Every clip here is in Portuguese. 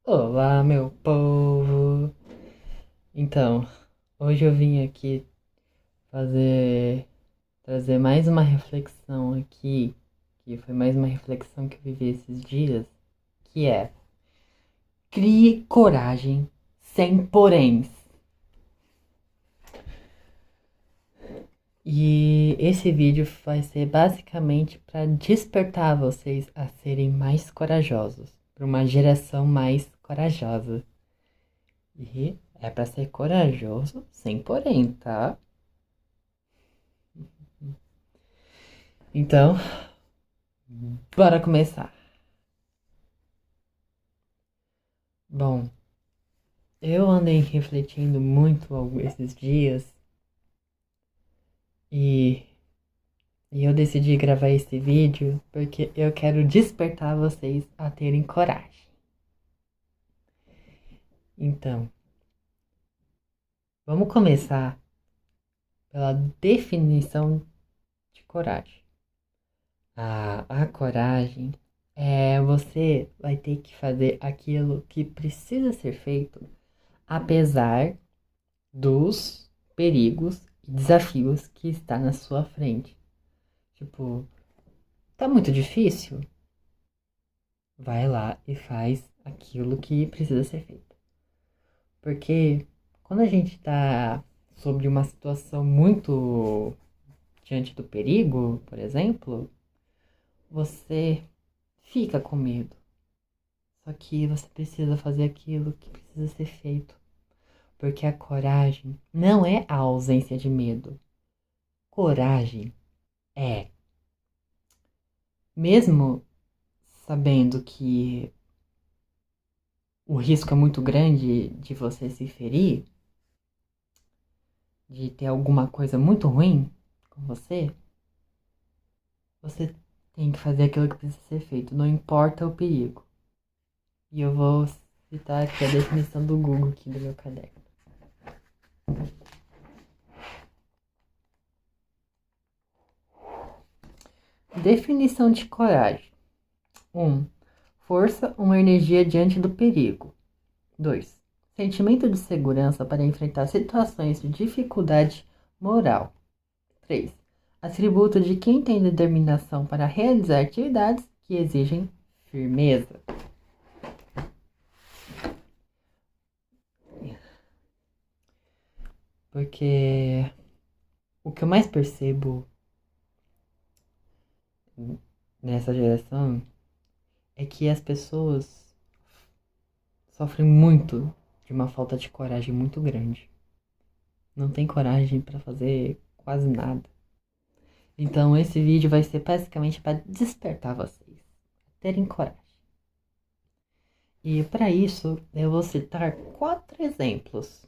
Olá, meu povo! Então, hoje eu vim aqui fazer, trazer mais uma reflexão aqui, que foi mais uma reflexão que eu vivi esses dias, que é: crie coragem sem poréns. E esse vídeo vai ser basicamente para despertar vocês a serem mais corajosos, para uma geração mais corajosa. E é para ser corajoso sem porém, tá? Então, bora começar. Bom, eu andei refletindo muito esses dias e, e eu decidi gravar esse vídeo porque eu quero despertar vocês a terem coragem. Então, vamos começar pela definição de coragem. A coragem é você vai ter que fazer aquilo que precisa ser feito, apesar dos perigos e desafios que está na sua frente. Tipo, tá muito difícil? Vai lá e faz aquilo que precisa ser feito. Porque quando a gente tá sobre uma situação muito diante do perigo, por exemplo, você fica com medo. Só que você precisa fazer aquilo que precisa ser feito. Porque a coragem não é a ausência de medo. Coragem é, mesmo sabendo que o risco é muito grande de você se ferir, de ter alguma coisa muito ruim com você, você tem que fazer aquilo que precisa ser feito, não importa o perigo. E eu vou citar aqui a definição do Google aqui do meu caderno. Definição de coragem. 1. Força, uma energia diante do perigo. 2. Sentimento de segurança para enfrentar situações de dificuldade moral. 3. Atributo de quem tem determinação para realizar atividades que exigem firmeza. Porque o que eu mais percebo nessa geração é que as pessoas sofrem muito de uma falta de coragem muito grande. Não tem coragem para fazer quase nada. Então esse vídeo vai ser basicamente para despertar vocês, terem coragem. E para isso eu vou citar 4 exemplos.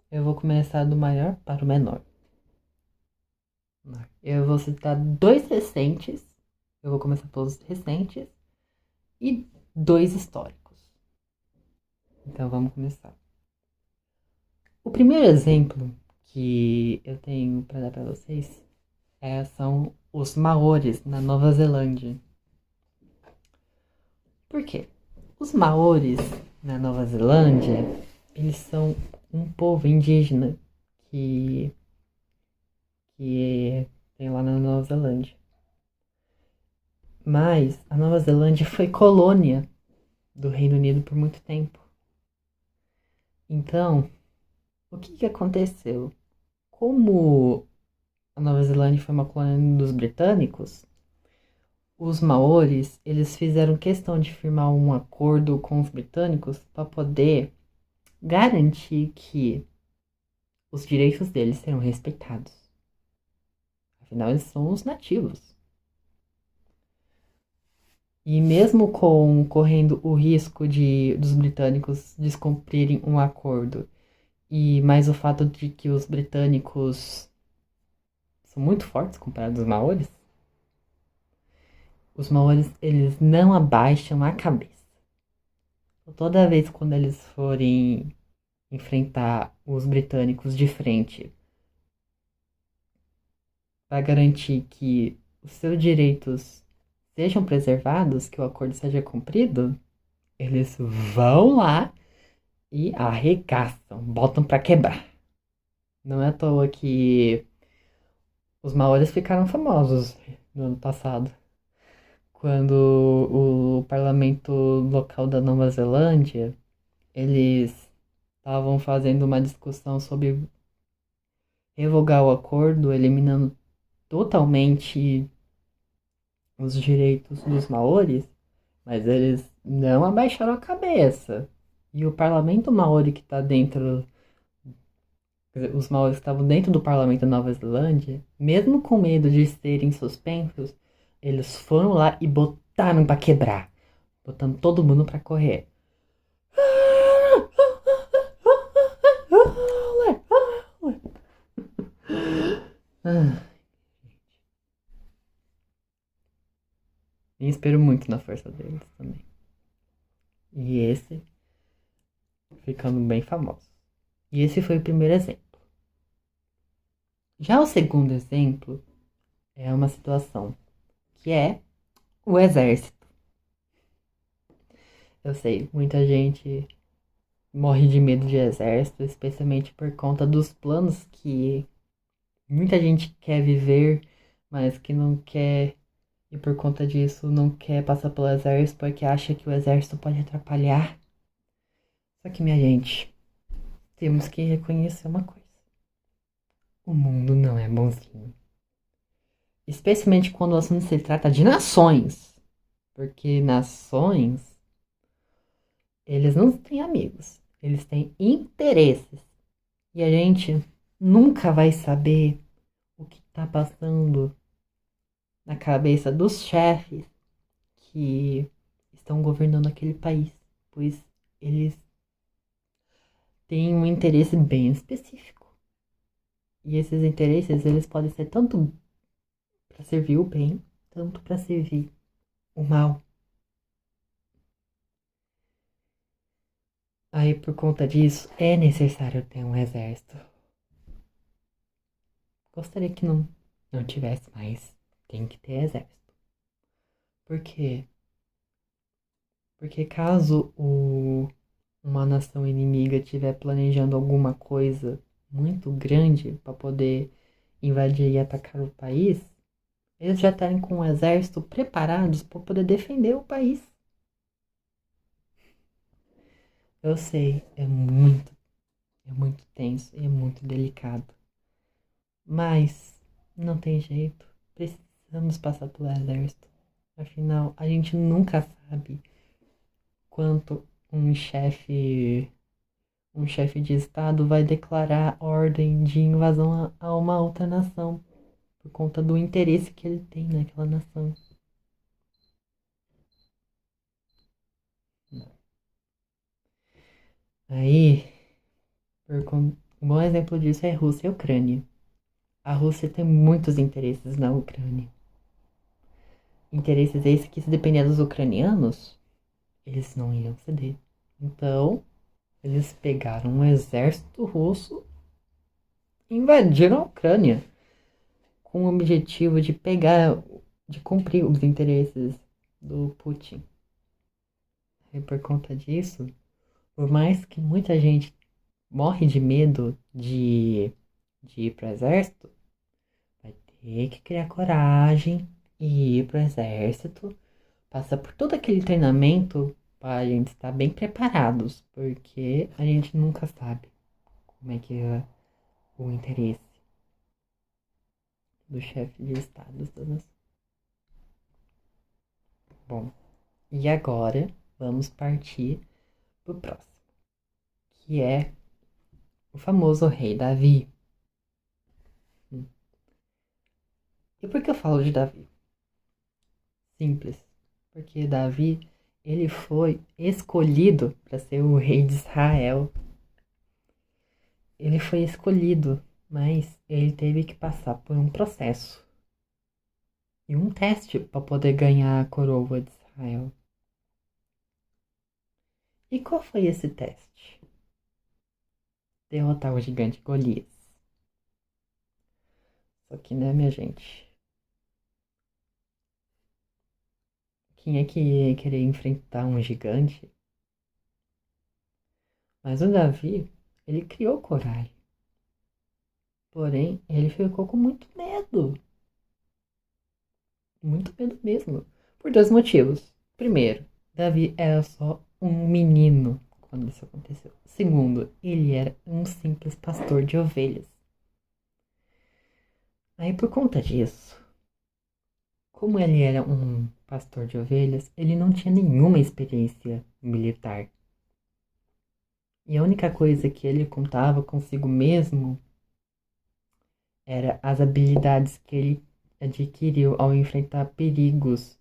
Eu vou começar do maior para o menor. Eu vou citar 2 recentes. Eu vou começar pelos recentes e 2 históricos. Então vamos começar. O primeiro exemplo que eu tenho para dar para vocês são os Maores na Nova Zelândia. Por quê? Os Maores na Nova Zelândia, eles são um povo indígena que, que tem lá na Nova Zelândia. Mas a Nova Zelândia foi colônia do Reino Unido por muito tempo. Então, o que aconteceu? Como a Nova Zelândia foi uma colônia dos britânicos, os maores, eles fizeram questão de firmar um acordo com os britânicos para poder garantir que os direitos deles serão respeitados. Afinal, eles são os nativos. E mesmo correndo o risco dos britânicos descumprirem um acordo, e mais o fato de que os britânicos são muito fortes comparados aos maores, os maores eles não abaixam a cabeça. Toda vez quando eles forem enfrentar os britânicos de frente para garantir que os seus direitos sejam preservados, que o acordo seja cumprido, Eles vão lá e arregaçam, botam pra quebrar. Não é à toa que os maoris ficaram famosos no ano passado, quando o parlamento local da Nova Zelândia, eles estavam fazendo uma discussão sobre revogar o acordo, eliminando totalmente os direitos dos maoris, mas eles não abaixaram a cabeça. E o parlamento maori que está dentro, os maoris que estavam dentro do parlamento da Nova Zelândia, mesmo com medo de serem suspensos, eles foram lá e botaram para quebrar, botando todo mundo para correr. Ah, e espero muito na força deles também. E esse ficando bem famoso. E esse foi o primeiro exemplo. Já o segundo exemplo é uma situação que é o exército. Eu sei, muita gente morre de medo de exército, especialmente por conta dos planos que muita gente quer viver, mas que não quer, e por conta disso não quer passar pelo exército porque acha que o exército pode atrapalhar. Só que, minha gente, temos que reconhecer uma coisa: o mundo não é bonzinho. Especialmente quando o assunto se trata de nações. Porque nações, eles não têm amigos, eles têm interesses. E a gente nunca vai saber o que está passando na cabeça dos chefes que estão governando aquele país, pois eles têm um interesse bem específico. E esses interesses, eles podem ser tanto para servir o bem, tanto para servir o mal. Aí, por conta disso, é necessário ter um exército. Gostaria que não tivesse, mas tem que ter exército. Por quê? Porque caso uma nação inimiga estiver planejando alguma coisa muito grande para poder invadir e atacar o país, eles já estarem com um exército preparados para poder defender o país. Eu sei, é muito tenso e é muito delicado. Mas não tem jeito. Precisamos passar pelo exército. Afinal, a gente nunca sabe quanto um chefe de estado vai declarar ordem de invasão a uma outra nação por conta do interesse que ele tem naquela nação. Aí, um bom exemplo disso é Rússia e Ucrânia. A Rússia tem muitos interesses na Ucrânia. Interesses esses que, se depender dos ucranianos, eles não iriam ceder. Então, eles pegaram um exército russo e invadiram a Ucrânia com o objetivo de de cumprir os interesses do Putin. E por conta disso, por mais que muita gente morre de medo de ir pro exército, vai ter que criar coragem e ir pro exército, passar por todo aquele treinamento para a gente estar bem preparados, porque a gente nunca sabe como é que é o interesse do chefe de estado das nações. Bom, e agora vamos partir pro próximo, que é o famoso rei Davi. E por que eu falo de Davi? Simples. Porque Davi, ele foi escolhido para ser o rei de Israel. Ele foi escolhido, mas ele teve que passar por um processo e um teste para poder ganhar a coroa de Israel. E qual foi esse teste? Derrotar o gigante Golias. Só que, né, minha gente? Quem é que ia querer enfrentar um gigante Mas o Davi, ele criou coragem. Porém, ele ficou com muito medo. Muito medo mesmo. Por dois motivos. Primeiro, Davi era só um menino quando isso aconteceu. Segundo, ele era um simples pastor de ovelhas. Aí, por conta disso, como ele era um pastor de ovelhas, ele não tinha nenhuma experiência militar. E a única coisa que ele contava consigo mesmo era as habilidades que ele adquiriu ao enfrentar perigos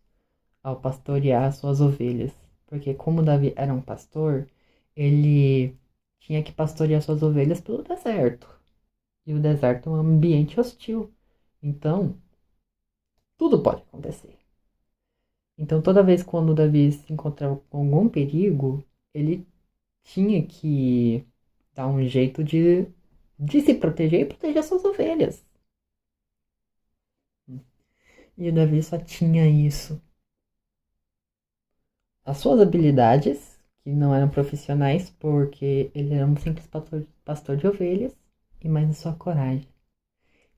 ao pastorear suas ovelhas. Porque como Davi era um pastor, ele tinha que pastorear suas ovelhas pelo deserto. E o deserto é um ambiente hostil. Então, tudo pode acontecer. Então, toda vez quando Davi se encontrava com algum perigo, ele tinha que dar um jeito de se proteger e proteger suas ovelhas. E o Davi só tinha isso. As suas habilidades, que não eram profissionais, porque ele era um simples pastor de ovelhas, e mais a sua coragem.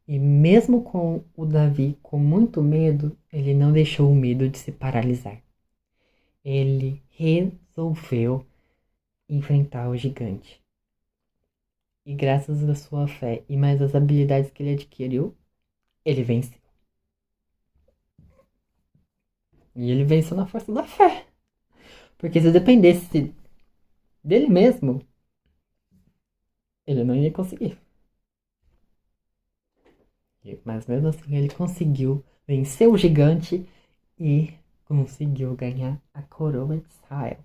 E mesmo com o Davi com muito medo, ele não deixou o medo de se paralisar. Ele resolveu enfrentar o gigante. E graças à sua fé e mais as habilidades que ele adquiriu, ele venceu. E ele venceu na força da fé. Porque se dependesse dele mesmo, ele não ia conseguir. Mas mesmo assim ele conseguiu vencer o gigante e conseguiu ganhar a coroa de Israel.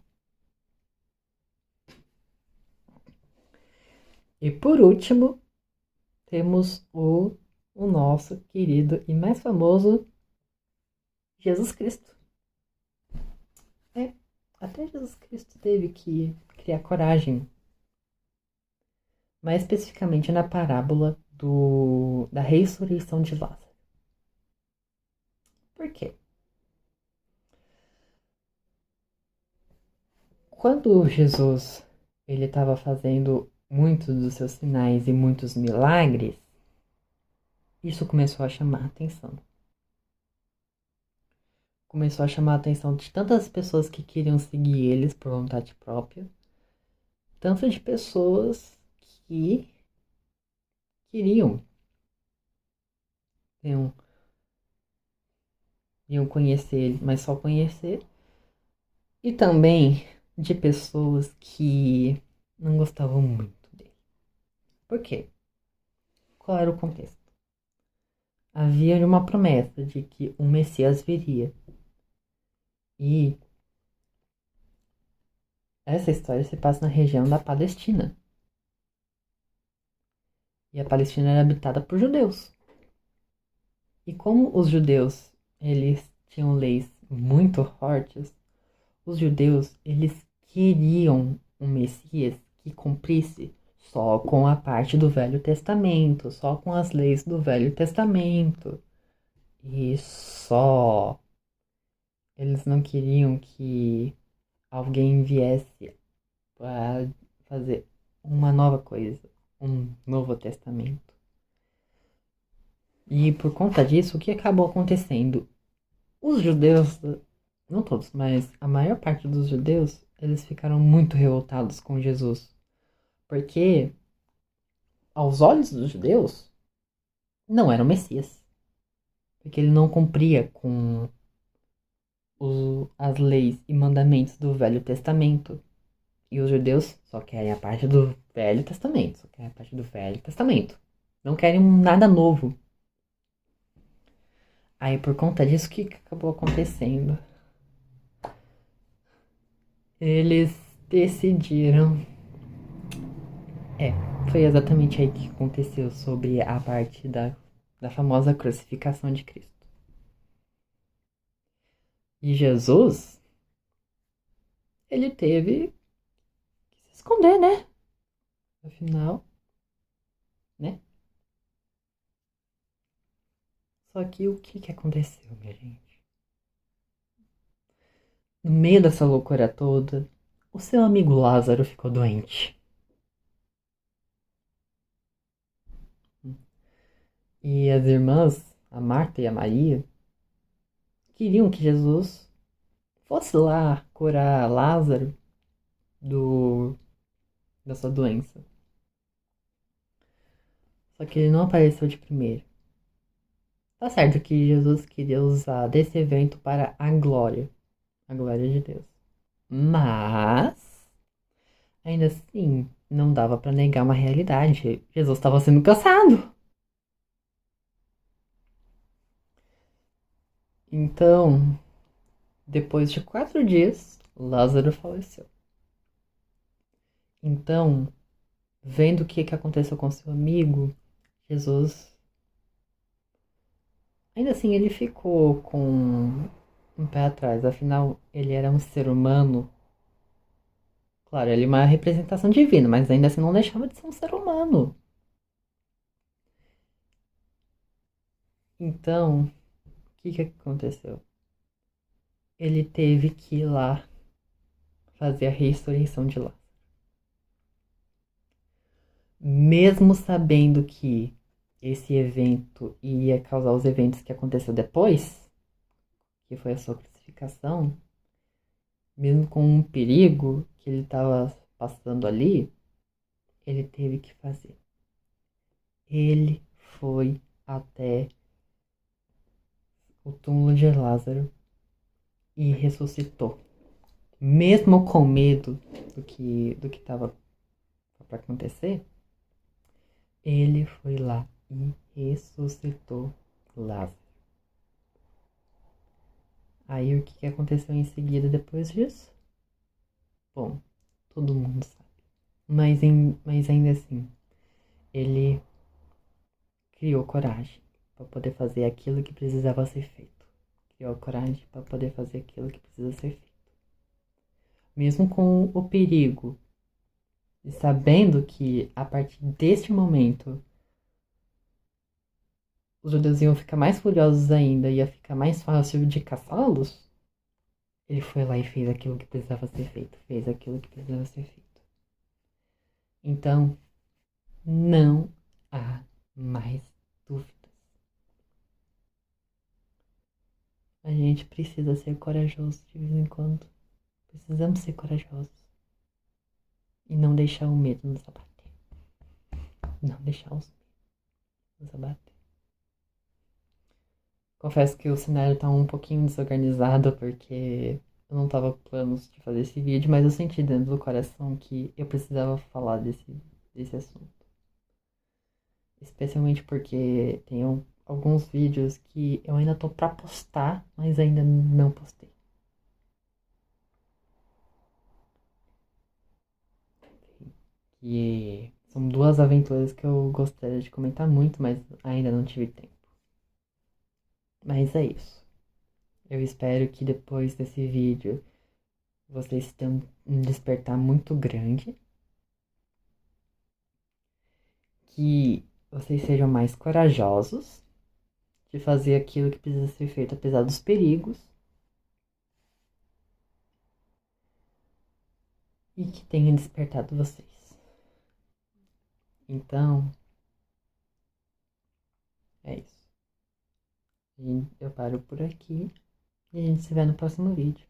E por último, temos o nosso querido e mais famoso Jesus Cristo. Até Jesus Cristo teve que criar coragem. Mais especificamente na parábola da ressurreição de Lázaro. Por quê? Quando Jesus ele estava fazendo muitos dos seus sinais e muitos milagres, isso começou a chamar a atenção. Começou a chamar a atenção de tantas pessoas que queriam seguir eles por vontade própria, tanto de pessoas que queriam, iam conhecer ele, mas só conhecer, e também de pessoas que não gostavam muito dele. Por quê? Qual era o contexto? Havia uma promessa de que um Messias viria. E essa história se passa na região da Palestina. E a Palestina era habitada por judeus. E como os judeus, eles tinham leis muito fortes, os judeus, eles queriam um Messias que cumprisse só com a parte do Velho Testamento, só com as leis do Velho Testamento. E só. Eles não queriam que alguém viesse para fazer uma nova coisa, um novo testamento. E por conta disso, o que acabou acontecendo? Os judeus, não todos, mas a maior parte dos judeus, eles ficaram muito revoltados com Jesus. Porque, aos olhos dos judeus, não era o Messias. Porque ele não cumpria com as leis e mandamentos do Velho Testamento. E os judeus só querem a parte do Velho Testamento. Só querem a parte do Velho Testamento. Não querem nada novo. Aí por conta disso, o que acabou acontecendo? Eles decidiram. Foi exatamente aí que aconteceu sobre a parte da famosa crucificação de Cristo. E Jesus, ele teve que se esconder, né? Afinal, né? Só que o que aconteceu, minha gente? No meio dessa loucura toda, o seu amigo Lázaro ficou doente. E as irmãs, a Marta e a Maria, queriam que Jesus fosse lá curar Lázaro do, da sua doença. Só que ele não apareceu de primeiro. Tá certo que Jesus queria usar desse evento para a glória de Deus. Mas, ainda assim, não dava para negar uma realidade. Jesus estava sendo caçado. Então, depois de 4 dias, Lázaro faleceu. Então, vendo o que aconteceu com seu amigo, Jesus, ainda assim, ele ficou com um pé atrás. Afinal, ele era um ser humano. Claro, ele é uma representação divina, mas ainda assim não deixava de ser um ser humano. Então, o que aconteceu? Ele teve que ir lá fazer a ressurreição de Lázaro. Mesmo sabendo que esse evento ia causar os eventos que aconteceu depois, que foi a sua crucificação, mesmo com o perigo que ele estava passando ali, ele teve que fazer. Ele foi até o túmulo de Lázaro e ressuscitou. Mesmo com medo do que estava para acontecer, ele foi lá e ressuscitou Lázaro. Aí o que aconteceu em seguida depois disso? Bom, todo mundo sabe. Mas ainda assim, ele criou coragem para poder fazer aquilo que precisava ser feito. Criou coragem para poder fazer aquilo que precisa ser feito. Mesmo com o perigo, e sabendo que a partir deste momento os judeus iam ficar mais furiosos ainda, ia ficar mais fácil de caçá-los, ele foi lá e fez aquilo que precisava ser feito. Fez aquilo que precisava ser feito. Então, não há mais dúvidas. A gente precisa ser corajoso de vez em quando. Precisamos ser corajosos. E não deixar o medo nos abater. Não deixar os medos nos abater. Confesso que o cenário tá um pouquinho desorganizado porque eu não tava com planos de fazer esse vídeo, mas eu senti dentro do coração que eu precisava falar desse assunto. Especialmente porque tem alguns vídeos que eu ainda tô pra postar, mas ainda não postei. E são duas aventuras que eu gostaria de comentar muito, mas ainda não tive tempo. Mas é isso. Eu espero que depois desse vídeo vocês tenham um despertar muito grande. Que vocês sejam mais corajosos de fazer aquilo que precisa ser feito apesar dos perigos. E que tenha despertado vocês. Então, é isso. Eu paro por aqui e a gente se vê no próximo vídeo.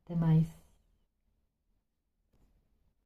Até mais.